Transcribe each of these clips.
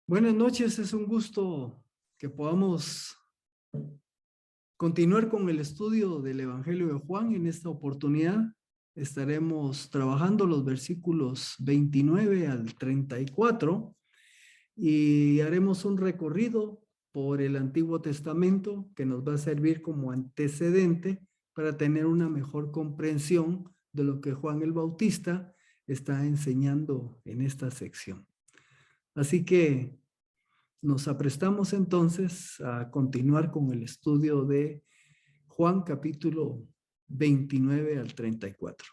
Buenas noches, es un gusto que podamos continuar con el estudio del Evangelio de Juan. En esta oportunidad estaremos trabajando los versículos 29 al 34 y haremos un recorrido por el Antiguo Testamento que nos va a servir como antecedente para tener una mejor comprensión de lo que Juan el Bautista está enseñando en esta sección. Así que nos aprestamos entonces a continuar con el estudio de Juan capítulo 29 al 34.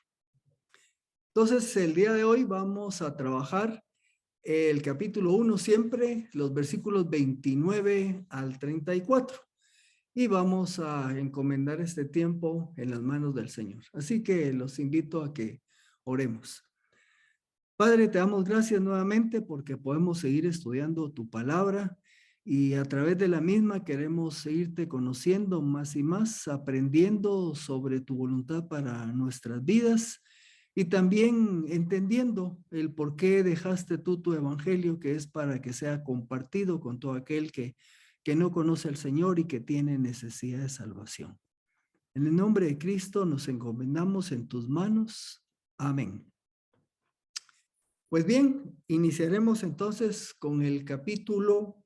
Entonces, el día de hoy vamos a trabajar el capítulo 1 siempre, los versículos 29 al 34. Y vamos a encomendar este tiempo en las manos del Señor. Así que los invito a que oremos. Padre, te damos gracias nuevamente porque podemos seguir estudiando tu palabra y a través de la misma queremos seguirte conociendo más y más, aprendiendo sobre tu voluntad para nuestras vidas y también entendiendo el por qué dejaste tú tu evangelio, que es para que sea compartido con todo aquel que no conoce al Señor y que tiene necesidad de salvación. En el nombre de Cristo nos encomendamos en tus manos. Amén. Pues bien, iniciaremos entonces con el capítulo,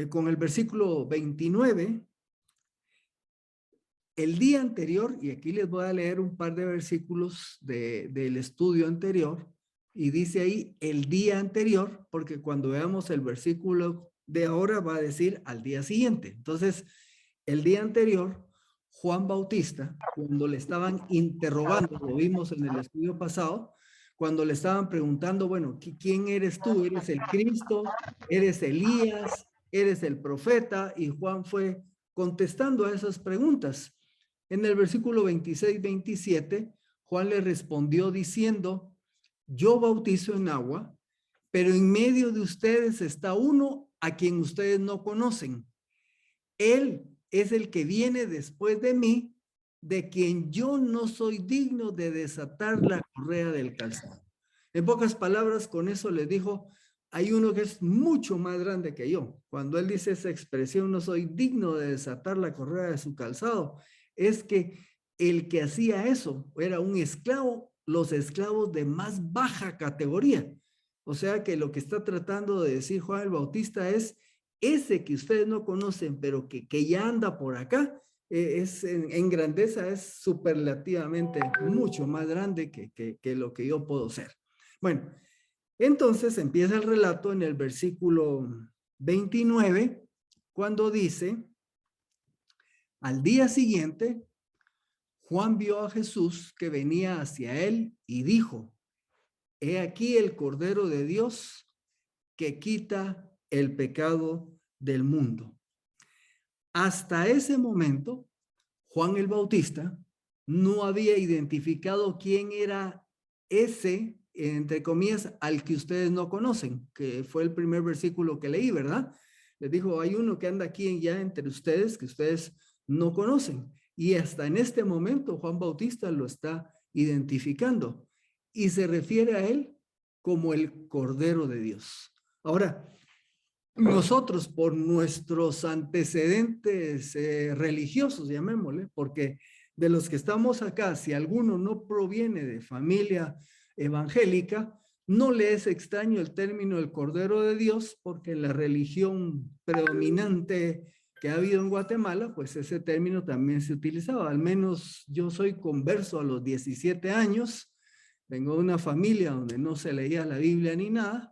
con el versículo 29. El día anterior, y aquí les voy a leer un par de versículos del estudio anterior, y dice ahí el día anterior, porque cuando veamos el versículo de ahora va a decir al día siguiente. Entonces, el día anterior, Juan Bautista, cuando le estaban interrogando, lo vimos en el estudio pasado, cuando le estaban preguntando, bueno, ¿quién eres tú? ¿Eres el Cristo? ¿Eres Elías? ¿Eres el profeta? Y Juan fue contestando a esas preguntas. En el versículo 26-27, Juan le respondió diciendo, yo bautizo en agua, pero en medio de ustedes está uno a quien ustedes no conocen. Él es el que viene después de mí, de quien yo no soy digno de desatar la correa del calzado. En pocas palabras, con eso le dijo, hay uno que es mucho más grande que yo. Cuando él dice esa expresión, no soy digno de desatar la correa de su calzado, es que el que hacía eso era un esclavo, los esclavos de más baja categoría. O sea que lo que está tratando de decir Juan el Bautista es, ese que ustedes no conocen, pero que ya anda por acá, es en grandeza es superlativamente mucho más grande que lo que yo puedo ser. Bueno, entonces empieza el relato en el versículo 29, cuando dice, al día siguiente, Juan vio a Jesús que venía hacia él y dijo, he aquí el Cordero de Dios que quita el pecado del mundo. Hasta ese momento, Juan el Bautista no había identificado quién era ese, entre comillas, al que ustedes no conocen, que fue el primer versículo que leí, ¿verdad? Les dijo, hay uno que anda aquí ya entre ustedes que ustedes no conocen. Y hasta en este momento Juan Bautista lo está identificando y se refiere a él como el Cordero de Dios. Ahora, nosotros por nuestros antecedentes religiosos, llamémosle, porque de los que estamos acá, si alguno no proviene de familia evangélica, no le es extraño el término el Cordero de Dios, porque la religión predominante que ha habido en Guatemala, pues ese término también se utilizaba. Al menos yo soy converso a los 17 años, vengo de una familia donde no se leía la Biblia ni nada,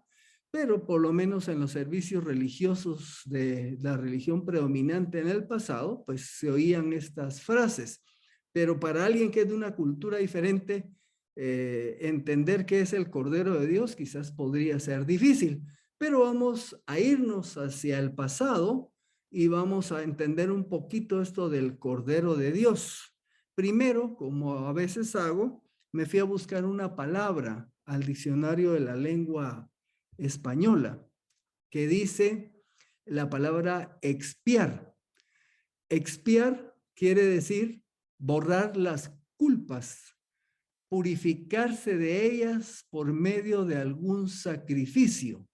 pero por lo menos en los servicios religiosos de la religión predominante en el pasado, pues se oían estas frases. Pero para alguien que es de una cultura diferente, entender qué es el Cordero de Dios quizás podría ser difícil. Pero vamos a irnos hacia el pasado y vamos a entender un poquito esto del Cordero de Dios. Primero, como a veces hago, me fui a buscar una palabra al diccionario de la lengua española que dice la palabra expiar. Expiar quiere decir borrar las culpas, purificarse de ellas por medio de algún sacrificio.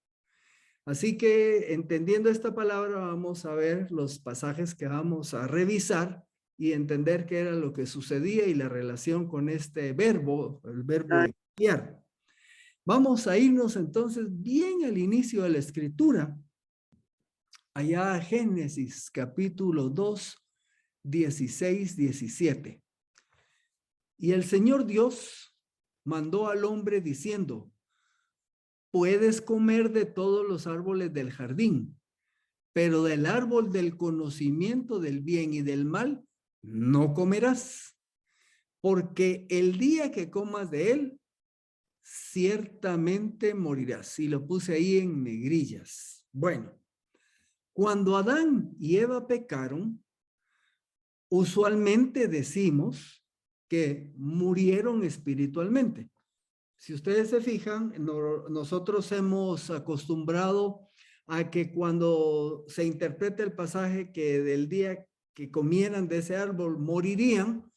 Así que entendiendo esta palabra vamos a ver los pasajes que vamos a revisar y entender qué era lo que sucedía y la relación con este verbo, el verbo expiar. Vamos a irnos entonces bien al inicio de la escritura, allá a Génesis capítulo 2, 16, 17. Y el Señor Dios mandó al hombre diciendo, puedes comer de todos los árboles del jardín, pero del árbol del conocimiento del bien y del mal no comerás, porque el día que comas de él, ciertamente morirás. Y lo puse ahí en negrillas. Bueno, cuando Adán y Eva pecaron, usualmente decimos que murieron espiritualmente. Si ustedes se fijan, nosotros hemos acostumbrado a que cuando se interpreta el pasaje que del día que comieran de ese árbol morirían,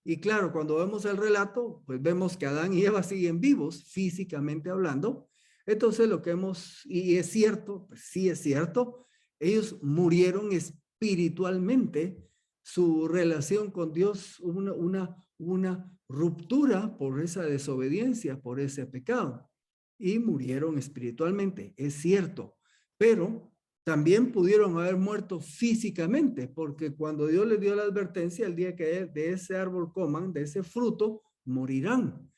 y claro, cuando vemos el relato, pues vemos que Adán y Eva siguen vivos, físicamente hablando. Entonces lo que hemos, y es cierto, pues sí es cierto, ellos murieron espiritualmente, su relación con Dios, una ruptura por esa desobediencia, por ese pecado, y murieron espiritualmente, es cierto, pero también pudieron haber muerto físicamente, porque cuando Dios les dio la advertencia, el día que de ese árbol coman, de ese fruto, morirán.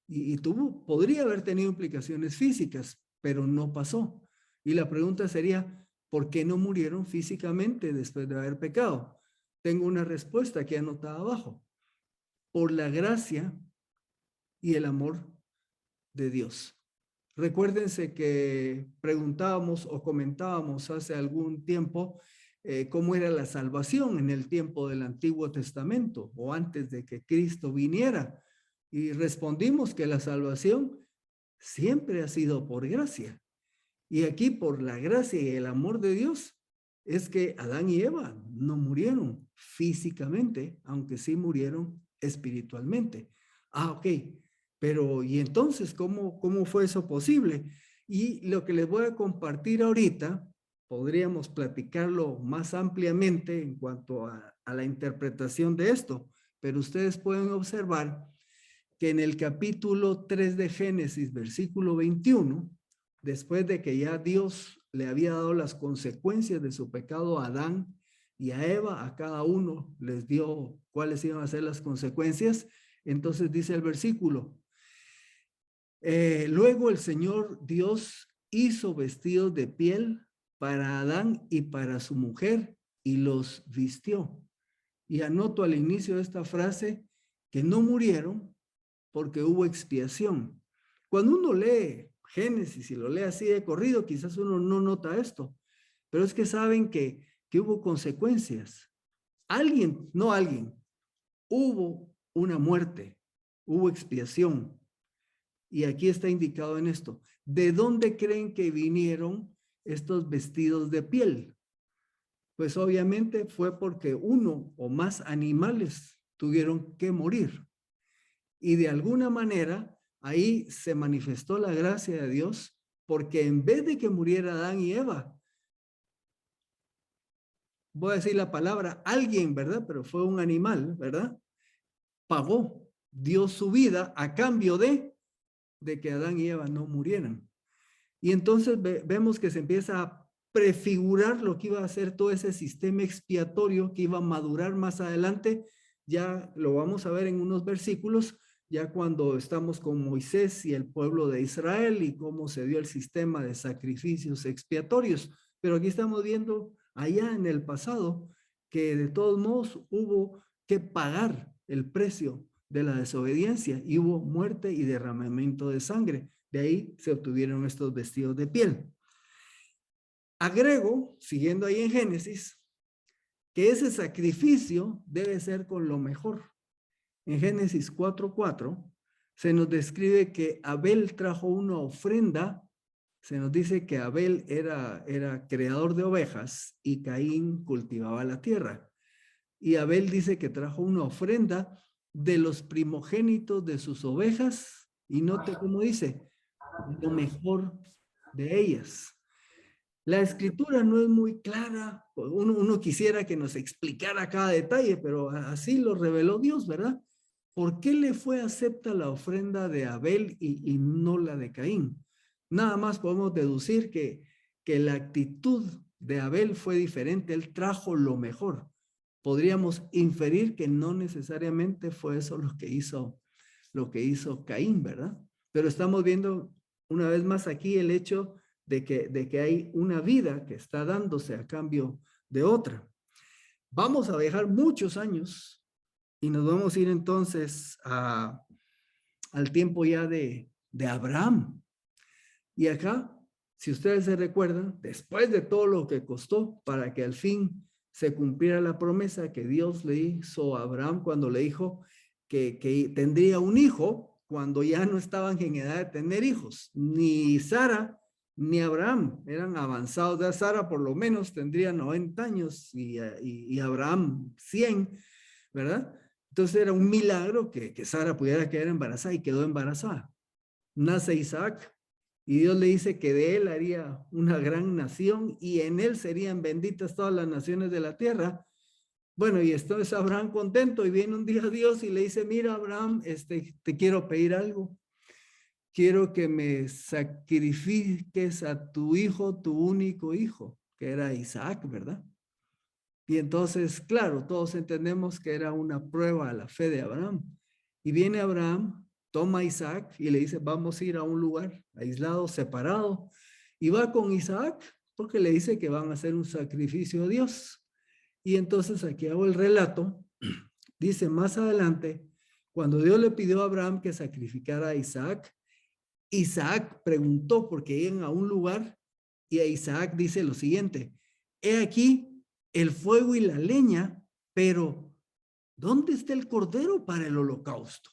Y podría haber tenido implicaciones físicas, pero no pasó. Y la pregunta sería, ¿por qué no murieron físicamente después de haber pecado? Tengo una respuesta aquí anotada abajo. Por la gracia y el amor de Dios. Recuérdense que preguntábamos o comentábamos hace algún tiempo cómo era la salvación en el tiempo del Antiguo Testamento o antes de que Cristo viniera. Y respondimos que la salvación siempre ha sido por gracia. Y aquí por la gracia y el amor de Dios es que Adán y Eva no murieron físicamente, aunque sí murieron espiritualmente. Ah, ok. Pero, ¿y entonces cómo fue eso posible? Y lo que les voy a compartir ahorita, podríamos platicarlo más ampliamente en cuanto a la interpretación de esto, pero ustedes pueden observar que en el capítulo 3 de Génesis, versículo 21, después de que ya Dios le había dado las consecuencias de su pecado a Adán y a Eva, a cada uno les dio cuáles iban a ser las consecuencias, entonces dice el versículo, luego el Señor Dios hizo vestidos de piel para Adán y para su mujer y los vistió. Y anoto al inicio de esta frase que no murieron porque hubo expiación. Cuando uno lee Génesis y lo lee así de corrido, quizás uno no nota esto, pero es que saben que hubo consecuencias. Hubo una muerte, hubo expiación. Y aquí está indicado en esto. ¿De dónde creen que vinieron estos vestidos de piel? Pues obviamente fue porque uno o más animales tuvieron que morir. Y de alguna manera ahí se manifestó la gracia de Dios, porque en vez de que muriera Adán y Eva, voy a decir la palabra alguien, ¿verdad? Pero fue un animal, ¿verdad? Pagó, dio su vida a cambio de que Adán y Eva no murieran. Y entonces vemos que se empieza a prefigurar lo que iba a ser todo ese sistema expiatorio que iba a madurar más adelante. Ya lo vamos a ver en unos versículos, ya cuando estamos con Moisés y el pueblo de Israel y cómo se dio el sistema de sacrificios expiatorios. Pero aquí estamos viendo allá en el pasado que de todos modos hubo que pagar el precio de la desobediencia y hubo muerte y derramamiento de sangre. De ahí se obtuvieron estos vestidos de piel. Agrego, siguiendo ahí en Génesis, que ese sacrificio debe ser con lo mejor. En Génesis 4:4 se nos describe que Abel trajo una ofrenda. Se nos dice que Abel era creador de ovejas y Caín cultivaba la tierra. Y Abel dice que trajo una ofrenda de los primogénitos de sus ovejas y note cómo dice, lo mejor de ellas. La escritura no es muy clara, uno quisiera que nos explicara cada detalle, pero así lo reveló Dios, ¿verdad? ¿Por qué le fue acepta la ofrenda de Abel y no la de Caín? Nada más podemos deducir que la actitud de Abel fue diferente, él trajo lo mejor. Podríamos inferir que no necesariamente fue eso lo que hizo Caín, ¿verdad? Pero estamos viendo una vez más aquí el hecho de que hay una vida que está dándose a cambio de otra. Vamos a viajar muchos años y nos vamos a ir entonces al tiempo ya de Abraham. Y acá, si ustedes se recuerdan, después de todo lo que costó para que al fin se cumpliera la promesa que Dios le hizo a Abraham cuando le dijo que tendría un hijo, cuando ya no estaban en edad de tener hijos, ni Sara ni Abraham eran avanzados. De Sara por lo menos tendría 90 años y Abraham 100, ¿verdad? Entonces era un milagro que Sara pudiera quedar embarazada y quedó embarazada. Nace Isaac y Dios le dice que de él haría una gran nación y en él serían benditas todas las naciones de la tierra. Bueno, y esto es Abraham contento y viene un día Dios y le dice, mira Abraham, te quiero pedir algo. Quiero que me sacrifiques a tu hijo, tu único hijo, que era Isaac, ¿verdad? Y entonces, claro, todos entendemos que era una prueba a la fe de Abraham. Y viene Abraham, toma a Isaac y le dice, vamos a ir a un lugar aislado, separado. Y va con Isaac porque le dice que van a hacer un sacrificio a Dios. Y entonces aquí hago el relato. Dice más adelante, cuando Dios le pidió a Abraham que sacrificara a Isaac, Isaac preguntó porque iban a un lugar y a Isaac dice lo siguiente, he aquí el fuego y la leña, pero ¿dónde está el cordero para el holocausto?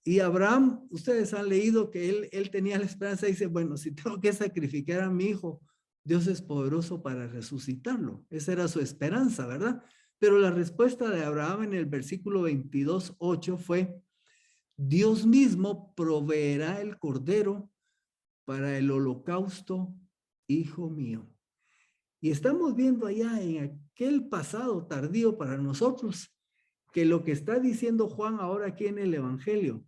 Y Abraham, ustedes han leído que él tenía la esperanza y dice, bueno, si tengo que sacrificar a mi hijo, Dios es poderoso para resucitarlo. Esa era su esperanza, ¿verdad? Pero la respuesta de Abraham en el versículo 22:8 fue, Dios mismo proveerá el cordero para el holocausto, hijo mío. Y estamos viendo allá en aquel pasado tardío para nosotros que lo que está diciendo Juan ahora aquí en el Evangelio,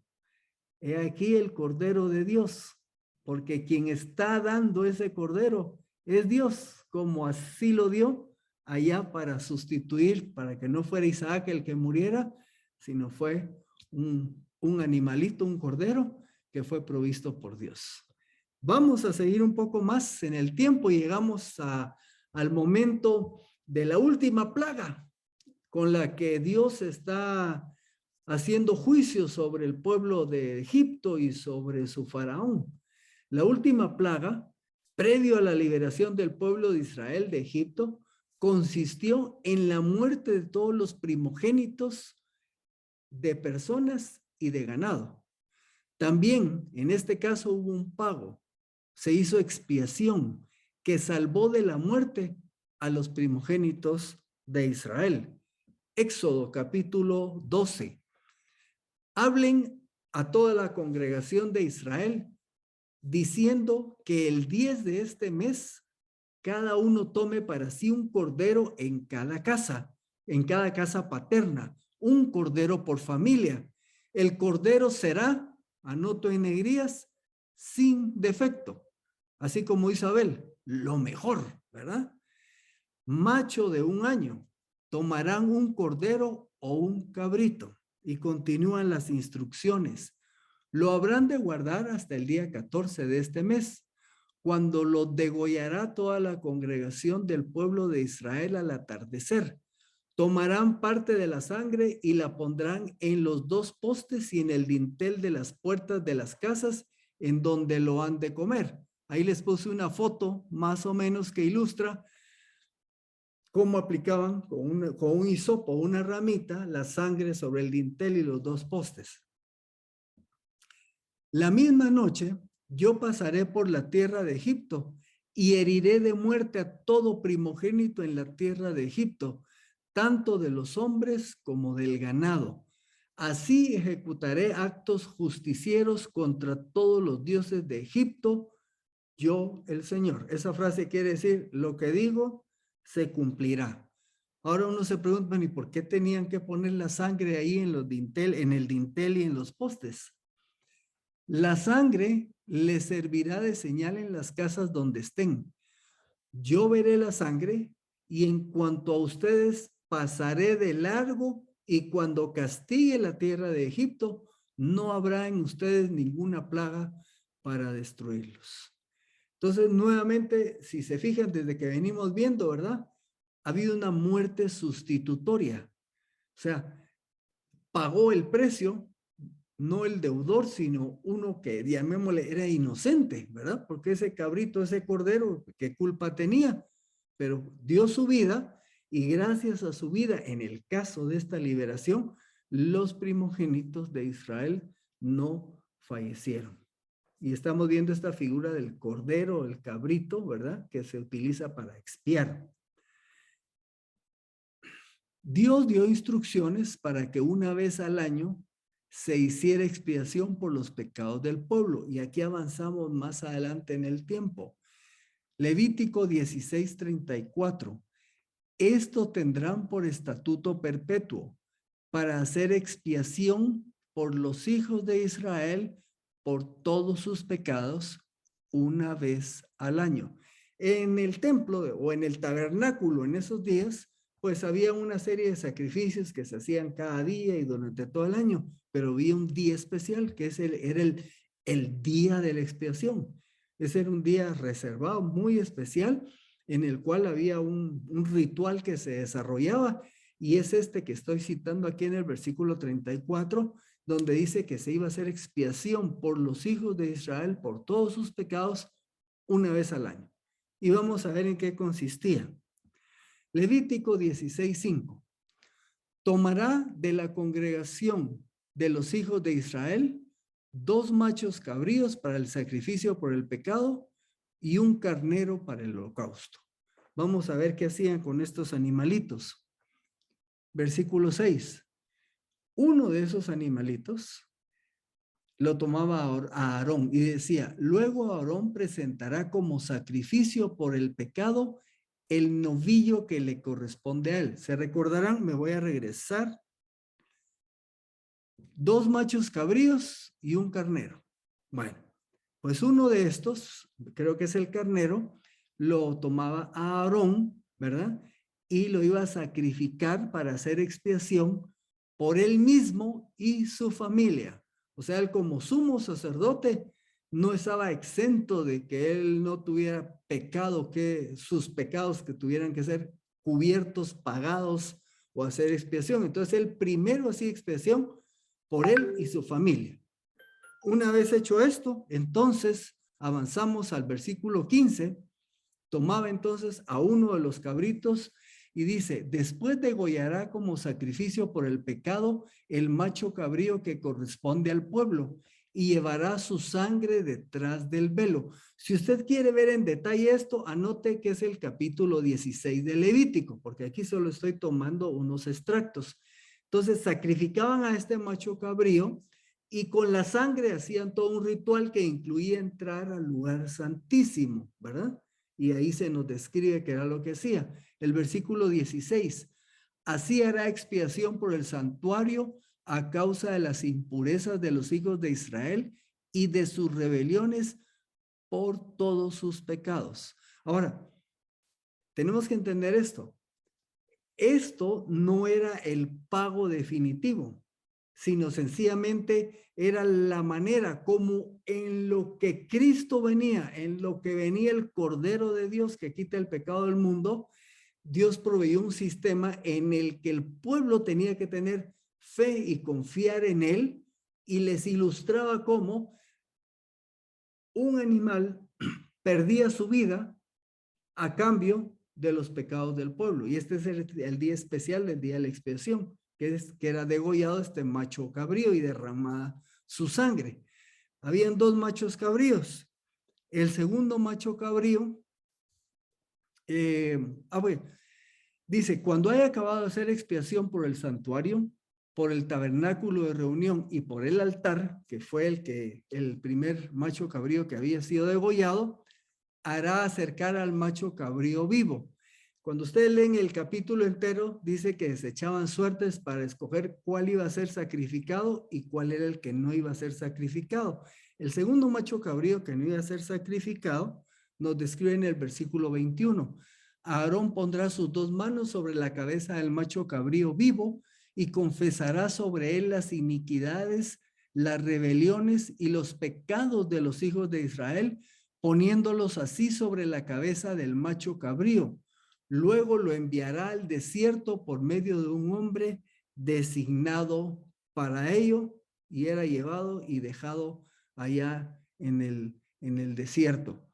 he aquí el Cordero de Dios, porque quien está dando ese Cordero es Dios, como así lo dio allá para sustituir, para que no fuera Isaac el que muriera, sino fue un animalito, un Cordero que fue provisto por Dios. Vamos a seguir un poco más en el tiempo y llegamos al momento de la última plaga con la que Dios está haciendo juicio sobre el pueblo de Egipto y sobre su faraón. La última plaga, previo a la liberación del pueblo de Israel de Egipto, consistió en la muerte de todos los primogénitos de personas y de ganado. También, en este caso, hubo un pago. Se hizo expiación que salvó de la muerte a los primogénitos de Israel. Éxodo capítulo 12. Hablen a toda la congregación de Israel diciendo que el 10 de este mes cada uno tome para sí un cordero en cada casa paterna, un cordero por familia. El cordero será, anoto en negrías, sin defecto, así como Isabel, lo mejor, ¿verdad? Macho de 1 año, tomarán un cordero o un cabrito. Y continúan las instrucciones. Lo habrán de guardar hasta el día 14 de este mes, cuando lo degollará toda la congregación del pueblo de Israel al atardecer. Tomarán parte de la sangre y la pondrán en los 2 postes y en el dintel de las puertas de las casas en donde lo han de comer. Ahí les puse una foto más o menos que ilustra cómo aplicaban con un hisopo, una ramita, la sangre sobre el dintel y los 2 postes. La misma noche yo pasaré por la tierra de Egipto y heriré de muerte a todo primogénito en la tierra de Egipto, tanto de los hombres como del ganado. Así ejecutaré actos justicieros contra todos los dioses de Egipto yo el Señor. Esa frase quiere decir, lo que digo se cumplirá. Ahora uno se pregunta, ¿y por qué tenían que poner la sangre ahí en los dintel, en el dintel y en los postes? La sangre les servirá de señal en las casas donde estén. Yo veré la sangre y en cuanto a ustedes pasaré de largo, y cuando castigue la tierra de Egipto, no habrá en ustedes ninguna plaga para destruirlos. Entonces, nuevamente, si se fijan desde que venimos viendo, ¿verdad? Ha habido una muerte sustitutoria. O sea, pagó el precio, no el deudor, sino uno que, llamémosle, era inocente, ¿verdad? Porque ese cabrito, ese cordero, ¿qué culpa tenía? Pero dio su vida, y gracias a su vida, en el caso de esta liberación, los primogénitos de Israel no fallecieron. Y estamos viendo esta figura del cordero, el cabrito, ¿verdad? Que se utiliza para expiar. Dios dio instrucciones para que una vez al año se hiciera expiación por los pecados del pueblo. Y aquí avanzamos más adelante en el tiempo. Levítico 16:34. Esto tendrán por estatuto perpetuo, para hacer expiación por los hijos de Israel por todos sus pecados una vez al año. En el templo o en el tabernáculo en esos días, pues había una serie de sacrificios que se hacían cada día y durante todo el año, pero había un día especial que era el día de la expiación. Ese era un día reservado, muy especial, en el cual había un ritual que se desarrollaba, y es este que estoy citando aquí en el versículo 34, donde dice que se iba a hacer expiación por los hijos de Israel por todos sus pecados una vez al año. Y vamos a ver en qué consistía. Levítico 16:5. Tomará de la congregación de los hijos de Israel 2 machos cabríos para el sacrificio por el pecado y un carnero para el holocausto. Vamos a ver qué hacían con estos animalitos. Versículo 6. Uno de esos animalitos lo tomaba a Aarón y decía, luego Aarón presentará como sacrificio por el pecado el novillo que le corresponde a él. ¿Se recordarán? Me voy a regresar. 2 machos cabríos y un carnero. Bueno, pues uno de estos, creo que es el carnero, lo tomaba a Aarón, ¿verdad? Y lo iba a sacrificar para hacer expiación por él mismo y su familia. O sea, él como sumo sacerdote no estaba exento de que él no tuviera pecado, que sus pecados que tuvieran que ser cubiertos, pagados o hacer expiación. Entonces él primero hacía expiación por él y su familia. Una vez hecho esto, entonces avanzamos al versículo 15. Tomaba entonces a uno de los cabritos y dice, después degollará como sacrificio por el pecado el macho cabrío que corresponde al pueblo y llevará su sangre detrás del velo. Si usted quiere ver en detalle esto, anote que es el capítulo 16 de Levítico, porque aquí solo estoy tomando unos extractos. Entonces sacrificaban a este macho cabrío y con la sangre hacían todo un ritual que incluía entrar al lugar santísimo, ¿verdad? Y ahí se nos describe qué era lo que hacía. El versículo 16, así hará expiación por el santuario a causa de las impurezas de los hijos de Israel y de sus rebeliones por todos sus pecados. Ahora, tenemos que entender esto. Esto no era el pago definitivo, sino sencillamente era la manera como en lo que Cristo venía, en lo que venía el Cordero de Dios que quita el pecado del mundo, Dios proveyó un sistema en el que el pueblo tenía que tener fe y confiar en él, y les ilustraba cómo un animal perdía su vida a cambio de los pecados del pueblo. Y este es el día especial del día de la expiación, que era degollado este macho cabrío y derramada su sangre. Habían 2 machos cabríos. El segundo macho cabrío, bueno, dice, cuando haya acabado de hacer expiación por el santuario, por el tabernáculo de reunión y por el altar, que fue el primer macho cabrío que había sido degollado, hará acercar al macho cabrío vivo. Cuando ustedes leen el capítulo entero, dice que se echaban suertes para escoger cuál iba a ser sacrificado y cuál era el que no iba a ser sacrificado. El segundo macho cabrío que no iba a ser sacrificado nos describe en el versículo 21. Aarón pondrá sus 2 manos sobre la cabeza del macho cabrío vivo y confesará sobre él las iniquidades, las rebeliones y los pecados de los hijos de Israel, poniéndolos así sobre la cabeza del macho cabrío. Luego lo enviará al desierto por medio de un hombre designado para ello, y era llevado y dejado allá en el desierto.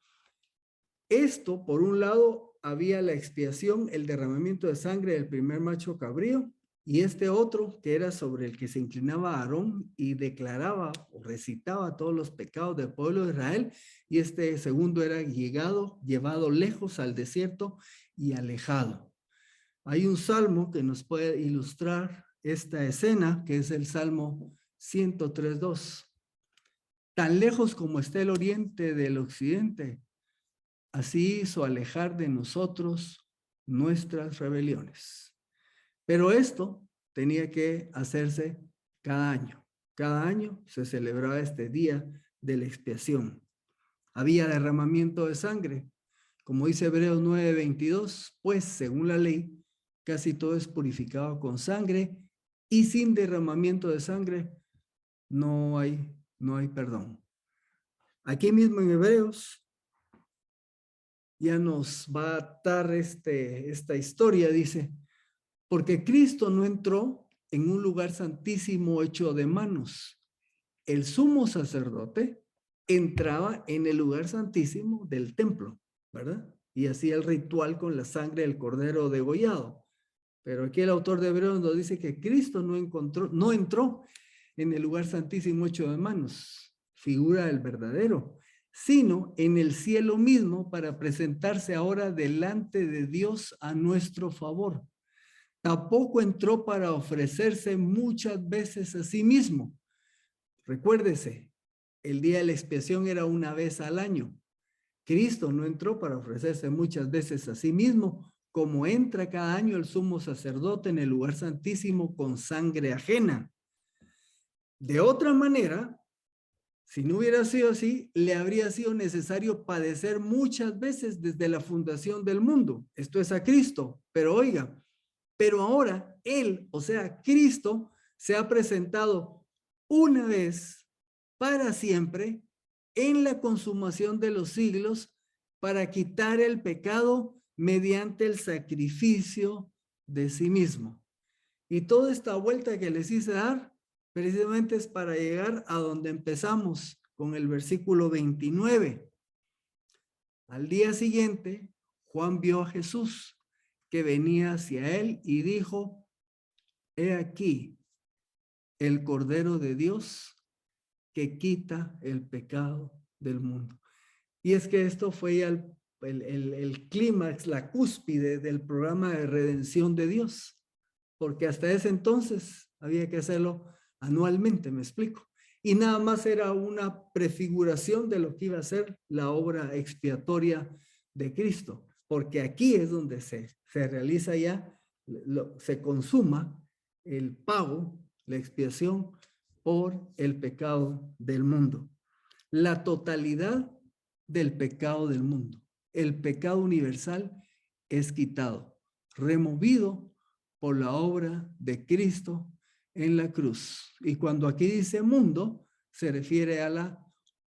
Esto, por un lado, había la expiación, el derramamiento de sangre del primer macho cabrío, y este otro, que era sobre el que se inclinaba Aarón y declaraba o recitaba todos los pecados del pueblo de Israel, y este segundo era llevado lejos al desierto y alejado. Hay un salmo que nos puede ilustrar esta escena, que es el Salmo 103:2. Tan lejos como está el oriente del occidente, así hizo alejar de nosotros nuestras rebeliones. Pero esto tenía que hacerse cada año. Cada año se celebraba este día de la expiación. Había derramamiento de sangre. Como dice Hebreos 9:22, pues según la ley, casi todo es purificado con sangre, y sin derramamiento de sangre no hay perdón. Aquí mismo en Hebreos ya nos va a atar esta historia, dice, porque Cristo no entró en un lugar santísimo hecho de manos. El sumo sacerdote entraba en el lugar santísimo del templo, ¿verdad? Y hacía el ritual con la sangre del cordero degollado. Pero aquí el autor de Hebreos nos dice que Cristo no entró en el lugar santísimo hecho de manos, figura del verdadero, sino en el cielo mismo para presentarse ahora delante de Dios a nuestro favor. Tampoco entró para ofrecerse muchas veces a sí mismo. Recuérdese, el día de la expiación era una vez al año. Cristo no entró para ofrecerse muchas veces a sí mismo, como entra cada año el sumo sacerdote en el lugar santísimo con sangre ajena. De otra manera, si no hubiera sido así, le habría sido necesario padecer muchas veces desde la fundación del mundo. Esto es a Cristo. Pero oiga, pero ahora Él, o sea, Cristo, se ha presentado una vez para siempre en la consumación de los siglos para quitar el pecado mediante el sacrificio de sí mismo. Y toda esta vuelta que les hice dar, precisamente es para llegar a donde empezamos con el versículo 29. Al día siguiente, Juan vio a Jesús que venía hacia él y dijo, he aquí el Cordero de Dios que quita el pecado del mundo. Y es que esto fue ya el clímax, la cúspide del programa de redención de Dios, porque hasta ese entonces había que hacerlo anualmente, me explico. Y nada más era una prefiguración de lo que iba a ser la obra expiatoria de Cristo, porque aquí es donde se realiza ya, se consuma el pago, la expiación por el pecado del mundo. La totalidad del pecado del mundo, el pecado universal es quitado, removido por la obra de Cristo en la cruz. Y cuando aquí dice mundo, se refiere a la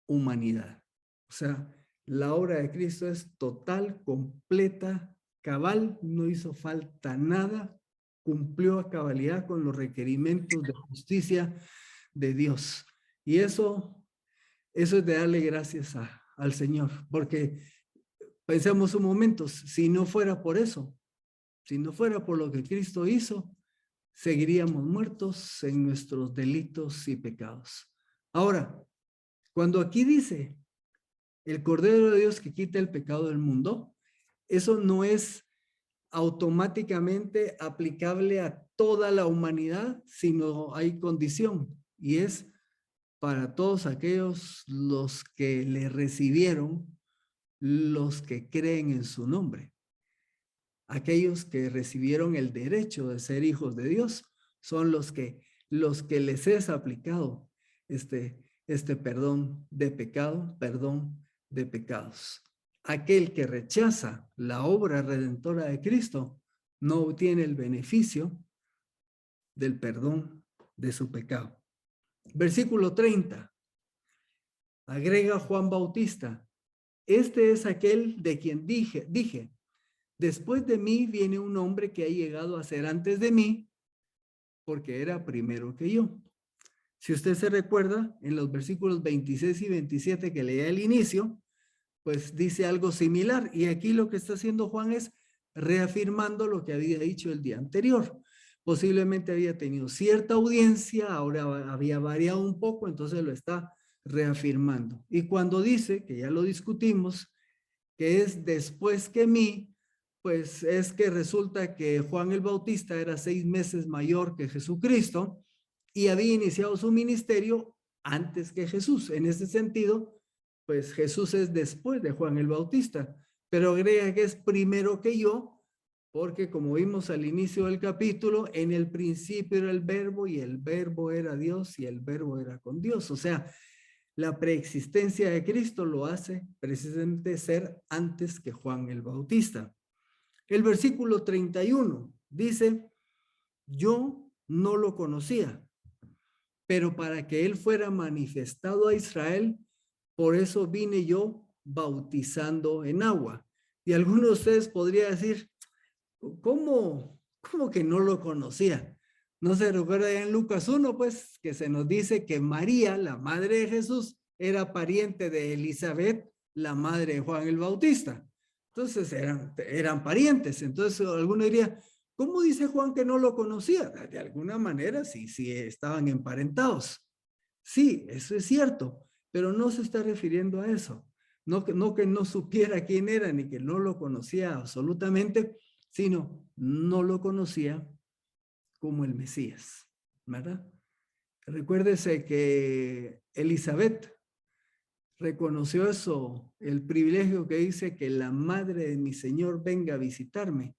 humanidad. O sea, la obra de Cristo es total, completa, cabal, no hizo falta nada, cumplió a cabalidad con los requerimientos de justicia de Dios. Y eso es de darle gracias al Señor, porque pensemos un momento, si no fuera por eso, si no fuera por lo que Cristo hizo, seguiríamos muertos en nuestros delitos y pecados. Ahora, cuando aquí dice el Cordero de Dios que quita el pecado del mundo, eso no es automáticamente aplicable a toda la humanidad, sino hay condición, y es para todos aquellos los que le recibieron, los que creen en su nombre. Aquellos que recibieron el derecho de ser hijos de Dios son los que les es aplicado este perdón de pecado, perdón de pecados. Aquel que rechaza la obra redentora de Cristo no obtiene el beneficio del perdón de su pecado. Versículo 30. Agrega Juan Bautista: este es aquel de quien dije, después de mí viene un hombre que ha llegado a ser antes de mí, porque era primero que yo. Si usted se recuerda, en los versículos 26 y 27 que leía al inicio, pues dice algo similar. Y aquí lo que está haciendo Juan es reafirmando lo que había dicho el día anterior. Posiblemente había tenido cierta audiencia, ahora había variado un poco, entonces lo está reafirmando. Y cuando dice, que ya lo discutimos, que es después que mí, pues es que resulta que Juan el Bautista era 6 meses mayor que Jesucristo y había iniciado su ministerio antes que Jesús. En ese sentido, pues Jesús es después de Juan el Bautista, pero agrega que es primero que yo, porque como vimos al inicio del capítulo, en el principio era el verbo y el verbo era Dios y el verbo era con Dios. O sea, la preexistencia de Cristo lo hace precisamente ser antes que Juan el Bautista. El versículo 31 dice: yo no lo conocía, pero para que él fuera manifestado a Israel, por eso vine yo bautizando en agua. Y algunos de ustedes podría decir, ¿cómo que no lo conocía? ¿No se recuerda ya en Lucas 1, pues, que se nos dice que María, la madre de Jesús, era pariente de Elizabeth, la madre de Juan el Bautista? Entonces eran parientes. Entonces alguno diría, ¿cómo dice Juan que no lo conocía? De alguna manera sí estaban emparentados. Sí, eso es cierto, pero no se está refiriendo a eso. No que no supiera quién era ni que no lo conocía absolutamente, sino no lo conocía como el Mesías, ¿verdad? Recuérdese que Elizabeth reconoció eso, el privilegio que dice que la madre de mi Señor venga a visitarme,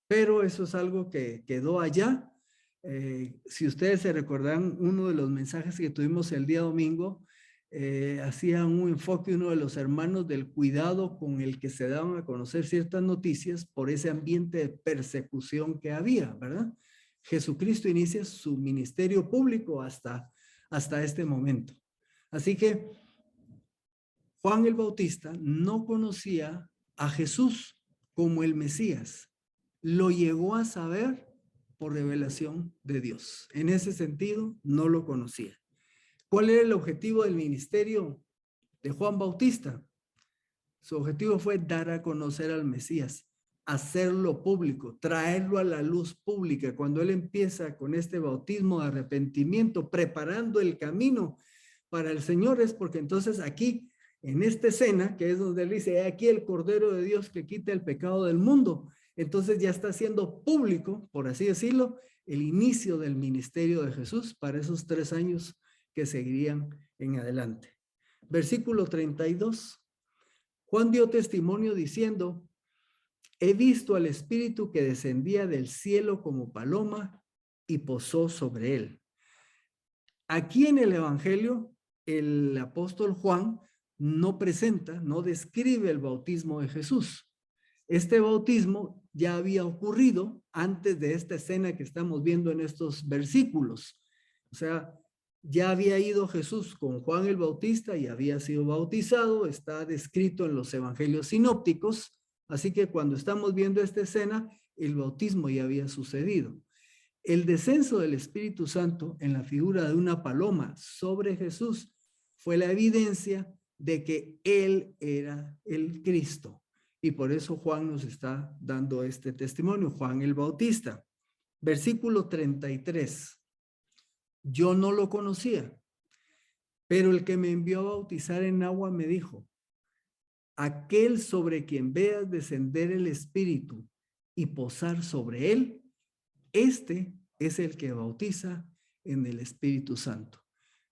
pero eso es algo que quedó allá. Si ustedes se recordan, uno de los mensajes que tuvimos el día domingo, hacía un enfoque uno de los hermanos del cuidado con el que se daban a conocer ciertas noticias por ese ambiente de persecución que había, ¿verdad? Jesucristo inicia su ministerio público hasta este momento. Así que Juan el Bautista no conocía a Jesús como el Mesías. Lo llegó a saber por revelación de Dios. En ese sentido, no lo conocía. ¿Cuál era el objetivo del ministerio de Juan Bautista? Su objetivo fue dar a conocer al Mesías, hacerlo público, traerlo a la luz pública. Cuando él empieza con este bautismo de arrepentimiento, preparando el camino para el Señor, es porque entonces aquí, en esta escena, que es donde él dice, aquí el Cordero de Dios que quita el pecado del mundo, entonces ya está haciendo público, por así decirlo, el inicio del ministerio de Jesús para esos 3 años que seguirían en adelante. Versículo 32. Juan dio testimonio diciendo, he visto al Espíritu que descendía del cielo como paloma y posó sobre él. Aquí en el Evangelio, el apóstol Juan no presenta, no describe el bautismo de Jesús. Este bautismo ya había ocurrido antes de esta escena que estamos viendo en estos versículos. O sea, ya había ido Jesús con Juan el Bautista y había sido bautizado, está descrito en los evangelios sinópticos, así que cuando estamos viendo esta escena, el bautismo ya había sucedido. El descenso del Espíritu Santo en la figura de una paloma sobre Jesús fue la evidencia de que Él era el Cristo. Y por eso Juan nos está dando este testimonio, Juan el Bautista. Versículo 33. Yo no lo conocía, pero el que me envió a bautizar en agua me dijo, aquel sobre quien veas descender el Espíritu y posar sobre él, este es el que bautiza en el Espíritu Santo.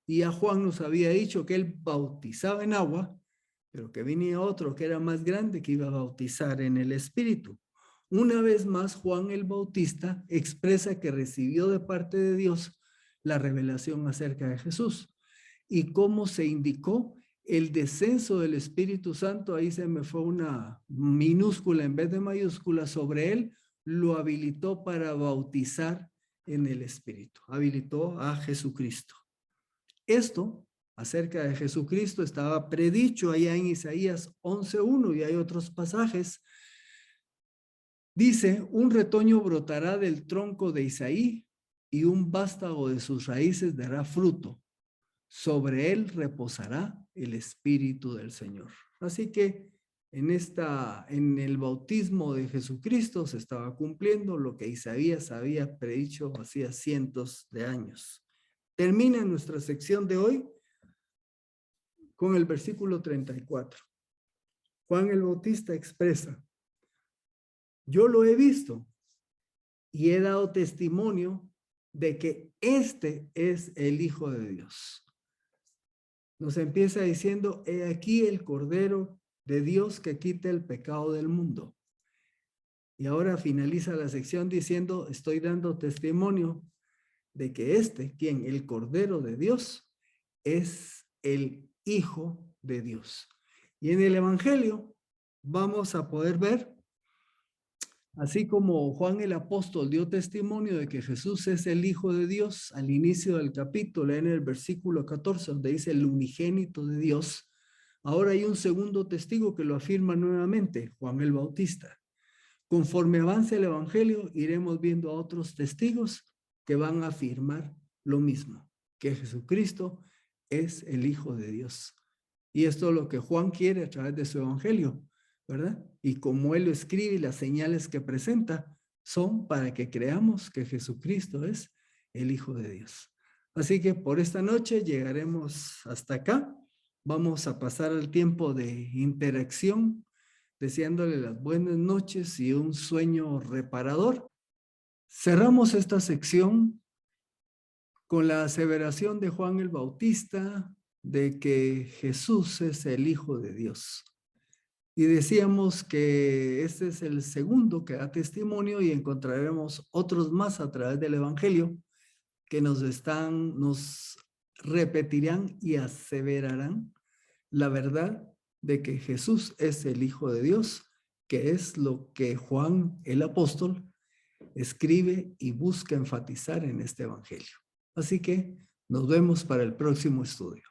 Y a Juan nos había dicho que él bautizaba en agua, pero que venía otro que era más grande que iba a bautizar en el Espíritu. Una vez más, Juan el Bautista expresa que recibió de parte de Dios la revelación acerca de Jesús. Y cómo se indicó el descenso del Espíritu Santo, ahí se me fue una minúscula en vez de mayúscula sobre él, lo habilitó para bautizar en el Espíritu, habilitó a Jesucristo. Esto acerca de Jesucristo estaba predicho allá en Isaías 11:1 y hay otros pasajes. Dice, un retoño brotará del tronco de Isaí y un vástago de sus raíces dará fruto. Sobre él reposará el Espíritu del Señor. Así que en el bautismo de Jesucristo se estaba cumpliendo lo que Isaías había predicho hacía cientos de años. Termina nuestra sección de hoy con el versículo 34. Juan el Bautista expresa, yo lo he visto y he dado testimonio de que este es el Hijo de Dios. Nos empieza diciendo, he aquí el Cordero de Dios que quita el pecado del mundo. Y ahora finaliza la sección diciendo, estoy dando testimonio de que quien el Cordero de Dios, es el Hijo de Dios. Y en el Evangelio vamos a poder ver, así como Juan el apóstol dio testimonio de que Jesús es el Hijo de Dios al inicio del capítulo, en el versículo 14, donde dice el unigénito de Dios, ahora hay un segundo testigo que lo afirma nuevamente, Juan el Bautista. Conforme avance el Evangelio, iremos viendo a otros testigos que van a afirmar lo mismo, que Jesucristo es el Hijo de Dios. Y esto es lo que Juan quiere a través de su Evangelio, ¿verdad? Y como él lo escribe y las señales que presenta son para que creamos que Jesucristo es el Hijo de Dios. Así que por esta noche llegaremos hasta acá. Vamos a pasar al tiempo de interacción, deseándole las buenas noches y un sueño reparador. Cerramos esta sección con la aseveración de Juan el Bautista de que Jesús es el Hijo de Dios. Y decíamos que este es el segundo que da testimonio y encontraremos otros más a través del Evangelio que nos repetirán y aseverarán la verdad de que Jesús es el Hijo de Dios, que es lo que Juan el apóstol escribe y busca enfatizar en este Evangelio. Así que nos vemos para el próximo estudio.